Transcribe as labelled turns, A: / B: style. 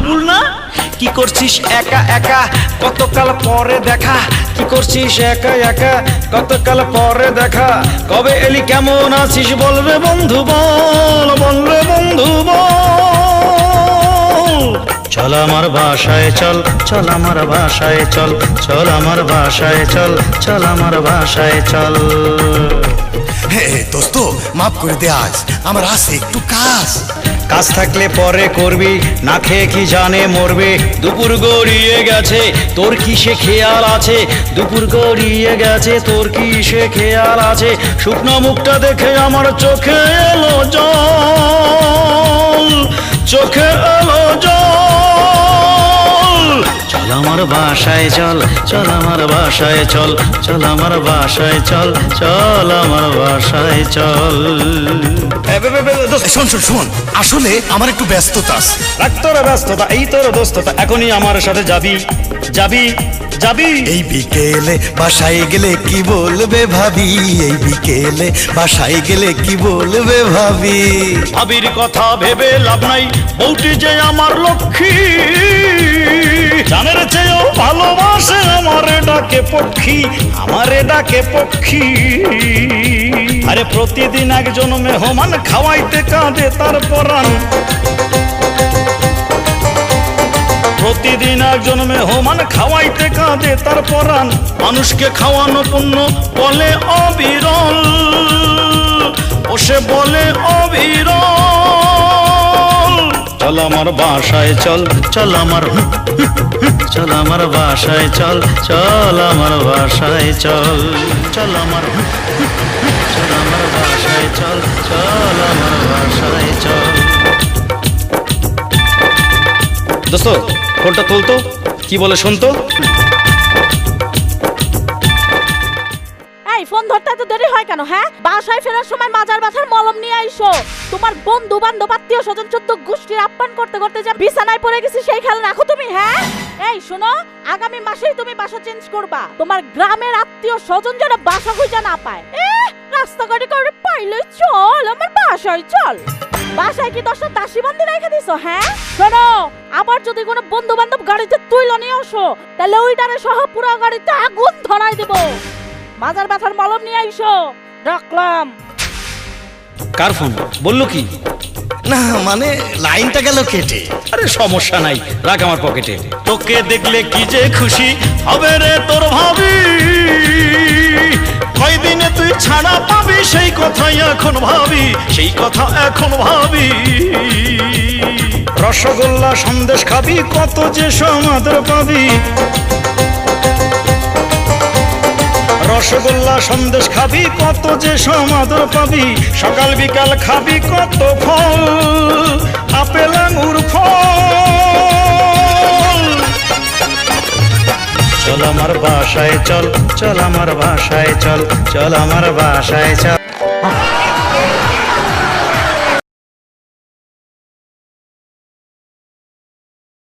A: আবুল না? কি করছিস একা একা কতকাল পরে দেখা, কি করছিস একা একা কতকাল পরে দেখা, কবে এলি কেমন আছিস বলবে বন্ধু বল, বলবে বন্ধু বল। চল আমার বাসায় চল, চল আমার বাসায় চল, চল আমার বাসায় চল, চল আমার বাসায় চল।
B: হে দোস্ত মাফ করে দে, আজ আমার আছে একটু কাজ।
A: কাজ থাকলে পরে করবি, না খেয়ে কি জানে মরবে। দুপুর গড়িয়ে গেছে তোর কি সে খেয়াল আছে, দুপুর গড়িয়ে গেছে তোর কি সে খেয়াল আছে। শুকনো মুখটা দেখে আমার চোখে এলো জল, চোখে এলো জল। চল আমার বাসায় চল, চল আমার বাসায় চল, চল আমার বাসায় চল, চল আমার বাসায় চল।
B: শোন শোন শোন, আসলে আমার একটু ব্যস্ততা আছে।
A: রাখ তোর ব্যস্ততা, এই তোর দোস্ততা, এখনই আমার সাথে যাবি যাবি যাবি।
B: এই বিকেলে বাসায় গেলে কি বলবে ভাবি, এই বিকেলে বাসায় গেলে কি বলবে ভাবি।
A: ভাবির কথা ভেবে লাভ নাই, বউটি যে আমার লক্ষ্মী, জানের চেয়েও ভালোবাসে আমারে ডাকে পক্ষী, আমারে ডাকে পক্ষী। আরে প্রতিদিন একজন মেহমান খাওয়াইতে কাঁদে তার পরাণ, প্রতিদিন একজন মেহমান খাওয়াইতে কাঁদে তার পরাণ। মানুষকে খাওয়ানো পুণ্য বলে অবিরল, ও সে বলে অবিরল। চল আমার বাসায় চল, চল আমার চল আমার বাসায় চল, চল আমার বাসায় চল, চল আমার চল আমার বাসায় চল, চল আমার বাসায় চল। দোস্ত ফোনটা তুলতো, কি বলে শুনতো।
C: এই ফোন ধরতে এত দেরি হয় কেন? হ্যাঁ, বাসায় ফেরার সময় মাজার ব্যথার মলম নিয়ে আইসো। তোমার বন্ধু বান্ধব আত্মীয় স্বজন চোদ্দ গোষ্ঠীর আপ্যায়ন করতে করতে যে বিছানায় পড়ে গেছি সেই খেয়াল রাখো তুমি। হ্যাঁ, এই শোনো, আগামী মাসেই তুমি বাসা চেঞ্জ করবা। তোমার গ্রামের আত্মীয় স্বজন যেন বাসা খুঁজে না পায়। রাস্তাঘাটে করে পাইলে চল আমার বাসায় চল। বাসায় কি 10টা দাসী বান্দি রেখে দিছো? হ্যাঁ শোনো, আবার যদি কোনো বন্ধু বান্ধব গাড়িতে তুইলো নিয়ে আসো, তাহলে ওইটারে সহ পুরো গাড়িতে আগুন ধরাই দেব। মাজার ব্যথার মলম নিয়ে আইসো, রাখলাম।
A: কার ফোন বললো কি?
B: না মানে লাইনটা গেল কেটে।
A: আরে সমস্যা নাই, রাখ আমার পকেটে। তোকে দেখলে কি যে খুশি হবে রে তোর ভাবি, কয়দিনে তুই ছাড়া পাবি সেই কথাই এখন ভাবি, সেই কথা এখন ভাবি। রসগোল্লা সন্দেশ খাবি, কত যে সমাদর পাবি। রসগোল্লা সন্দেশ খাবি, কত যে সমাদর পাবি। সকাল বিকাল খাবি কত ফল, আপেল আঙুর ফল। চল আমার বাসায় চল, চল আমার বাসায় চল, চল আমার বাসায় চল।